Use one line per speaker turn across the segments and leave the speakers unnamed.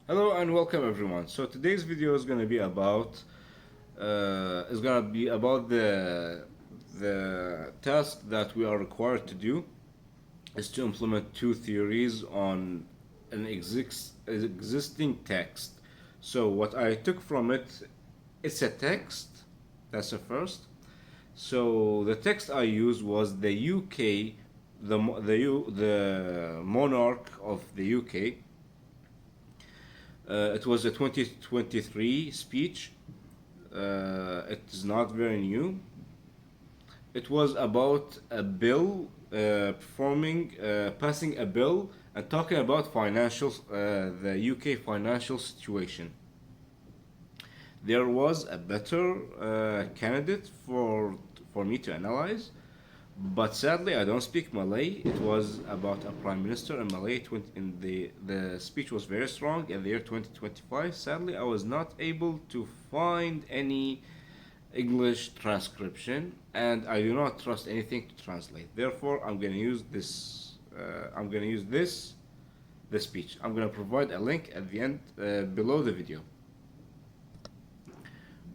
Hello and welcome everyone. So today's video is going to be about the task that we are required to do is to implement two theories on an existing text. So what I took from it, it's a text. That's the first. So the text I used was the UK, the monarch of the UK. It was a 2023 speech. It is not very new. It was about a bill, passing a bill and talking about the UK financial situation. There was a better candidate for me to analyze, but sadly, I don't speak Malay. It was about a prime minister in Malay. The speech was very strong in the year 2025. Sadly, I was not able to find any English transcription, and I do not trust anything to translate. Therefore, I'm going to use this. I'm going to use this speech. I'm going to provide a link at the end below the video.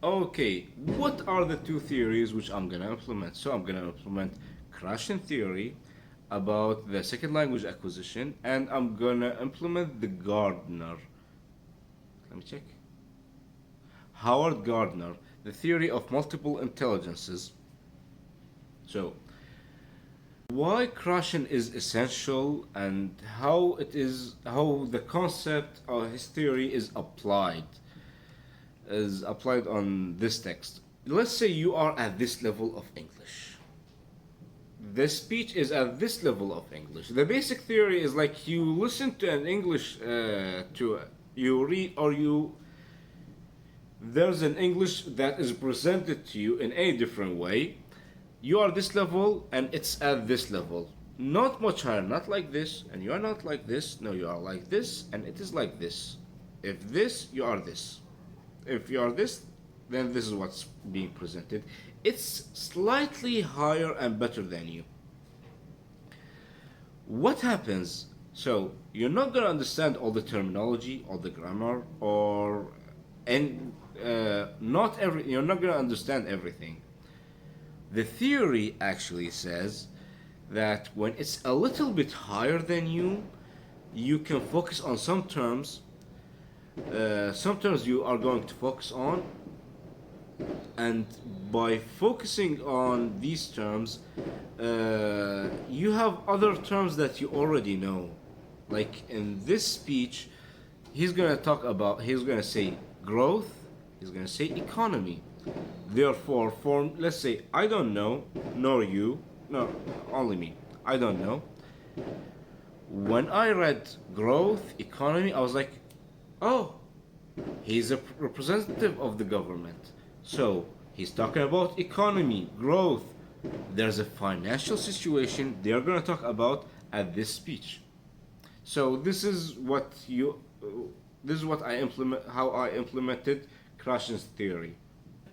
Okay, what are the two theories which I'm going to implement? So I'm going to implement Krashen theory about the second language acquisition, and I'm going to implement the Gardner. Let me check. Howard Gardner, the theory of multiple intelligences. So, why Krashen is essential and how the concept of his theory is applied on this text. Let's say you are at this level of English. The speech is at this level of English. The basic theory is like you listen to an English you read or you there's an English that is presented to you in a different way. You are this level and it's at this level. Not much higher, not like this, and you are not like this. No, you are like this, and it is like this. If this, you are this. If you are this, then this is what's being presented. It's slightly higher and better than you. What happens? So you're not gonna understand all the terminology, all the grammar, you're not gonna understand everything. The theory actually says that when it's a little bit higher than you can focus on some terms. Sometimes you are going to focus on, and by focusing on these terms, you have other terms that you already know. Like in this speech, he's gonna say growth, he's gonna say economy. Therefore, let's say I don't know, nor you, no, only me, I don't know. When I read growth, economy, I was like, oh, he's a representative of the government. So he's talking about economy, growth. There's a financial situation they're going to talk about at this speech. So this is what how I implemented Krashen's theory.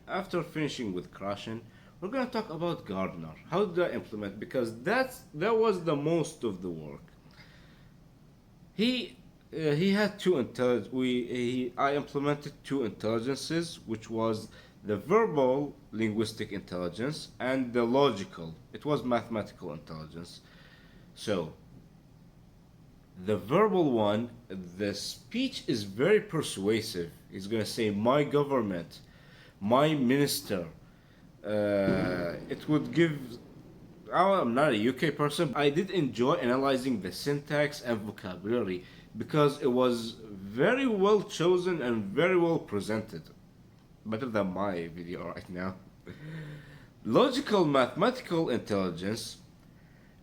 After finishing with Krashen, we're going to talk about Gardner. How did I implement? Because that was the most of the work. He had two I implemented two intelligences, which was the verbal linguistic intelligence and the logical. It was mathematical intelligence. So the verbal one, the speech is very persuasive. He's gonna say my government, my minister. It would give. I'm not a UK person. I did enjoy analyzing the syntax and vocabulary because it was very well chosen and very well presented. Better than my video right now. Logical mathematical intelligence,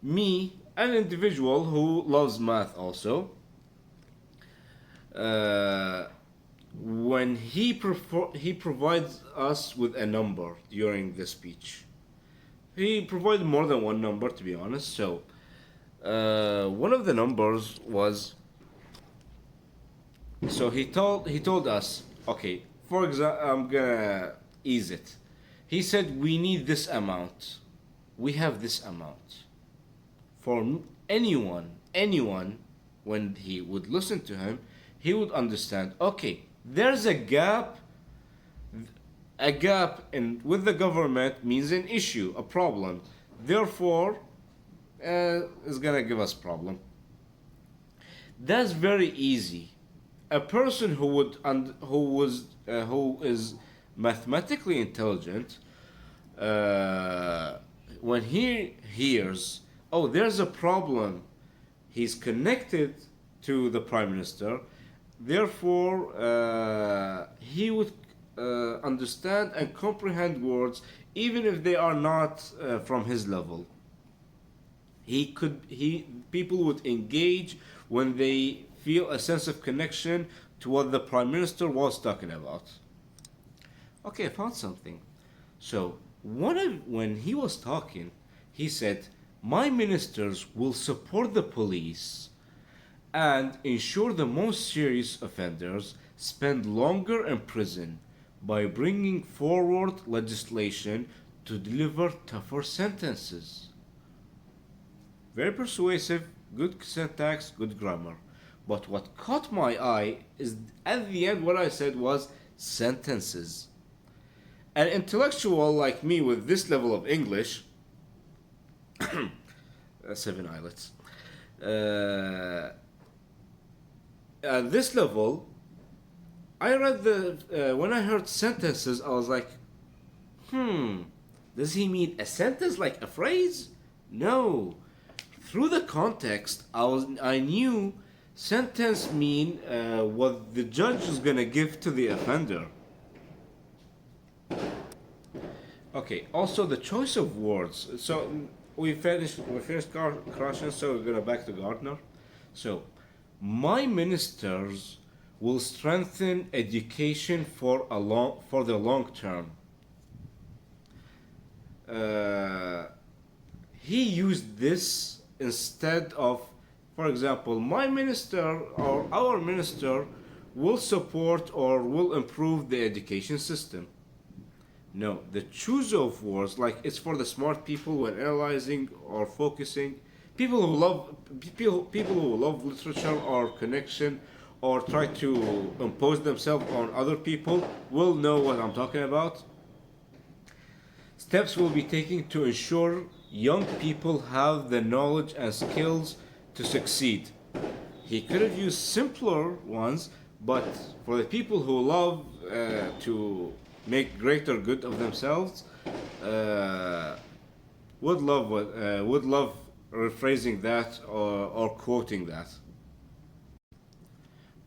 me, an individual who loves math also, when he provides us with a number during the speech. He provided more than one number, to be honest. So one of the numbers was. So he told us, okay. For example, I'm gonna ease it. He said we need this amount. We have this amount. For anyone, when he would listen to him, he would understand, okay, there's a gap in with the government means an issue, a problem. Therefore, it's gonna give us problem. That's very easy. A person who is mathematically intelligent, uh, when he hears, oh, there's a problem, he's connected to the prime minister. Therefore, he would understand and comprehend words even if they are not from his level. He people would engage when they feel a sense of connection to what the prime minister was talking about. Okay, I found something. So when he was talking, he said, "My ministers will support the police and ensure the most serious offenders spend longer in prison by bringing forward legislation to deliver tougher sentences." Very persuasive, good syntax, good grammar. But what caught my eye is at the end what I said was sentences. An intellectual like me with this level of English, seven eyelets, uh, at this level, I read when I heard sentences, I was like, does he mean a sentence like a phrase? No. Through the context, I knew sentence mean what the judge is gonna give to the offender. Okay. Also, the choice of words. So we finished Krashen, so we're gonna back to Gardner. So, my ministers will strengthen education for the long term. He used this instead of, for example, my minister or our minister will support or will improve the education system. No, the choose of words, like it's for the smart people when analyzing or focusing, people who love literature or connection or try to impose themselves on other people will know what I'm talking about. Steps will be taken to ensure young people have the knowledge and skills to succeed. He could have used simpler ones, but for the people who love to make greater good of themselves, uh, would love rephrasing that or quoting that.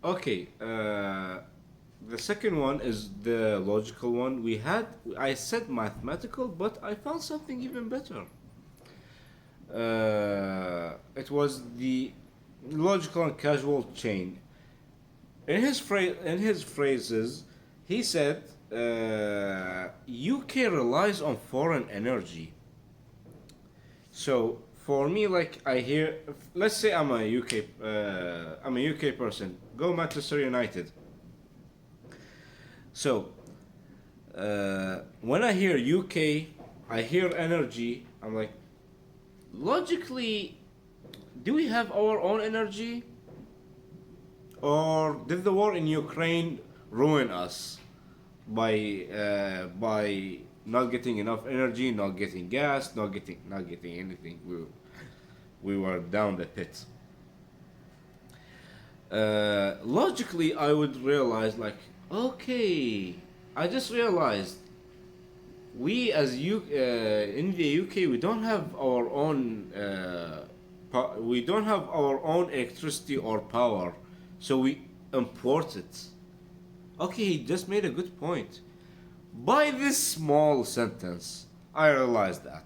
Okay, the second one is the logical one. I said mathematical, but I found something even better. It was the logical and casual chain. In his phrases, he said, UK relies on foreign energy. So for me, like I hear, let's say I'm a UK person. Go Manchester United. So when I hear UK, I hear energy. I'm like, logically, do we have our own energy, or did the war in Ukraine ruin us by not getting enough energy, not getting gas, not getting anything? We were down the pit. Logically, I would realize, like, okay, I just realized in the UK we don't have our own we don't have our own electricity or power, so we import it. Okay, he just made a good point. By this small sentence, I realized that.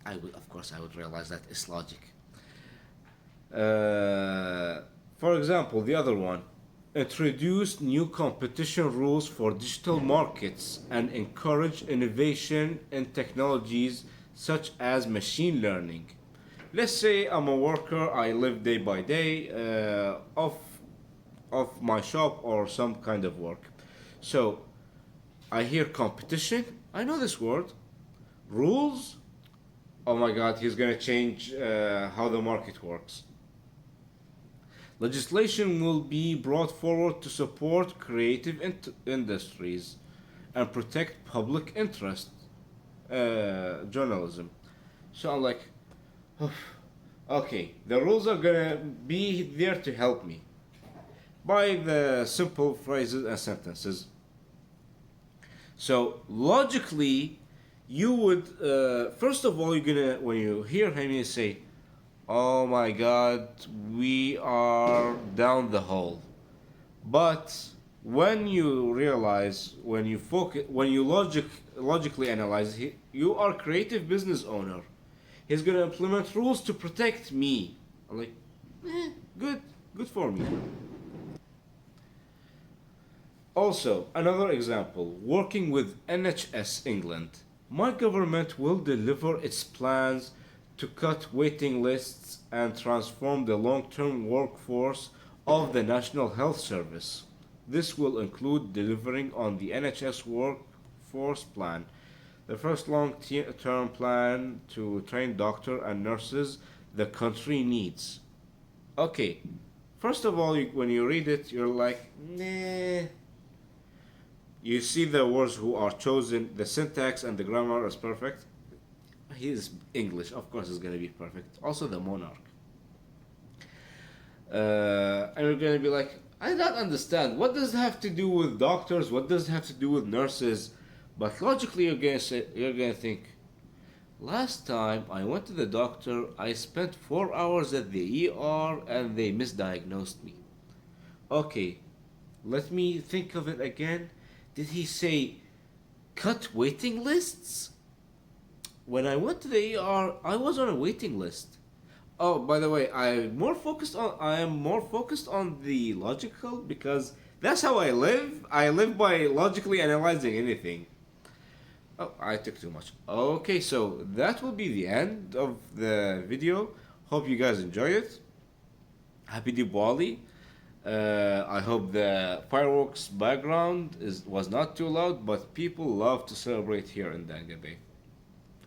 Of course, I would realize that it's logic. For example, the other one, introduce new competition rules for digital markets and encourage innovation in technologies such as machine learning. Let's say I'm a worker, I live day by day of my shop or some kind of work. So I hear competition, I know this word. Rules, oh my god, he's gonna change how the market works. Legislation will be brought forward to support creative industries and protect public interest journalism. So I'm like, okay, the rules are gonna be there to help me by the simple phrases and sentences. So logically, you would first of all, you're gonna when you hear him, you say, "Oh my God, we are down the hole." But when you realize, when you focus, when you logically analyze, you are creative business owner. He's gonna implement rules to protect me. I'm like, good, good for me. Also, another example, working with NHS England. My government will deliver its plans to cut waiting lists and transform the long term workforce of the National Health Service. This will include delivering on the NHS workforce plan, the first long term plan to train doctors and nurses the country needs. Okay, first of all, when you read it, you're like, nah. You see the words who are chosen, the syntax and the grammar is perfect. He is English, of course, it's gonna be perfect. Also, the monarch. And you're gonna be like, I don't understand. What does it have to do with doctors? What does it have to do with nurses? But logically, you're gonna think, last time I went to the doctor, I spent 4 hours at the ER and they misdiagnosed me. Okay, let me think of it again. Did he say cut waiting lists? When I went to the ER, I was on a waiting list. Oh, by the way, I am more focused on the logical because that's how I live. I live by logically analyzing anything. Oh, I took too much. Okay, so that will be the end of the video. Hope you guys enjoy it. Happy Diwali. I hope the fireworks background was not too loud, but people love to celebrate here in Dangabay.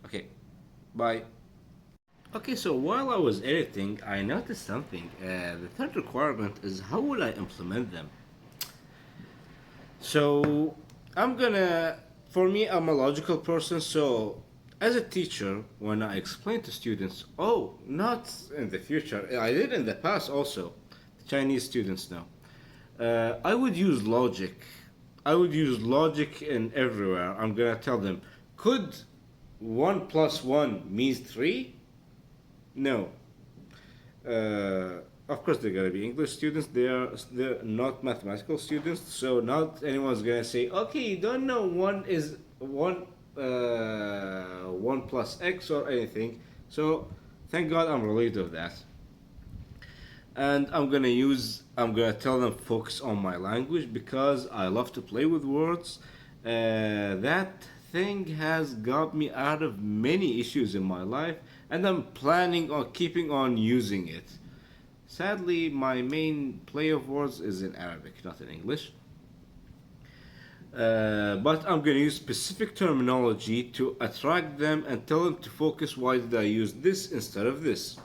Okay, bye. Okay, so while I was editing, I noticed something. The third requirement is how will I implement them? So I'm gonna, for me, I'm a logical person. So as a teacher, when I explain to students, oh, not in the future, I did in the past also, Chinese students now, I would use logic. I would use logic in everywhere. I'm gonna tell them, could 1 plus 1 means 3? No. Of course, they're gonna be English students. They're not mathematical students. So not anyone's gonna say, okay, you don't know one is one 1 plus x or anything. So thank God I'm relieved of that. And I'm gonna tell them focus on my language because I love to play with words. That thing has got me out of many issues in my life, and I'm planning on keeping on using it. Sadly, my main play of words is in Arabic, not in English. But I'm gonna use specific terminology to attract them and tell them to focus. Why did I use this instead of this?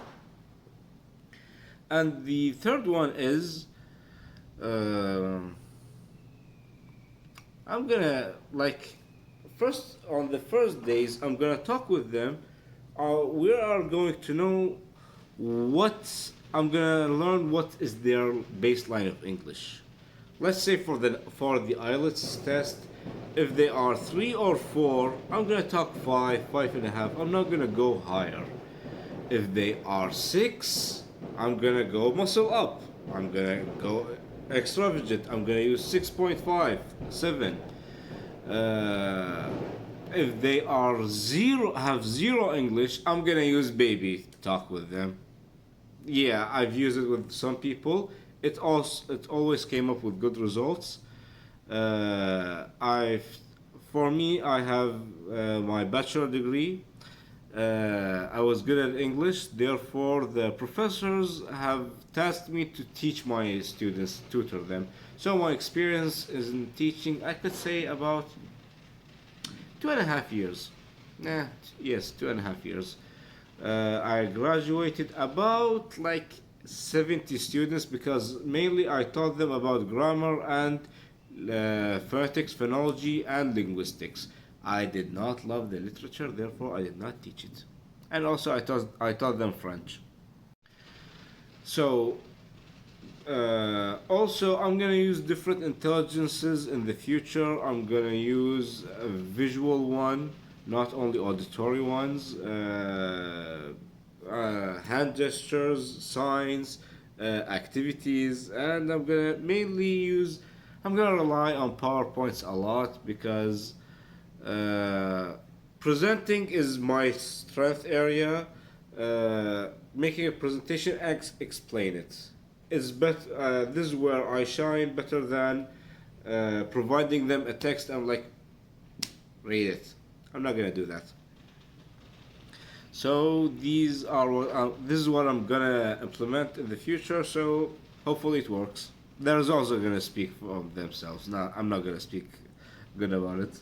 And the third one is uh, I'm gonna like first on the first days I'm gonna talk with them. We are going to know what I'm gonna learn what is their baseline of English. Let's say for the IELTS test, if they are 3 or 4, I'm gonna talk 5, 5.5. I'm not gonna go higher. If they are 6, I'm gonna go muscle up. I'm gonna go extravagant. I'm gonna use 6.5, 7. If they are have zero English, I'm gonna use baby talk with them. Yeah, I've used it with some people. It always came up with good results. I've For me, I have my bachelor degree. I was good at English, therefore the professors have tasked me to teach my students, tutor them. So my experience is in teaching, I could say about 2.5 years. Yes, 2.5 years. I graduated about like 70 students because mainly I taught them about grammar and phonetics, phonology, and linguistics. I did not love the literature, therefore I did not teach it. And also I taught them French. So also, I'm gonna use different intelligences in the future. I'm gonna use a visual one, not only auditory ones. Hand gestures, signs, activities, and I'm gonna mainly use. I'm gonna rely on PowerPoints a lot because uh, presenting is my strength area. Making a presentation, explain it. Is better. This is where I shine better than providing them a text. I'm like, read it. I'm not gonna do that. So this is what I'm gonna implement in the future. So hopefully it works. They're also gonna speak for themselves. Now I'm not gonna speak good about it.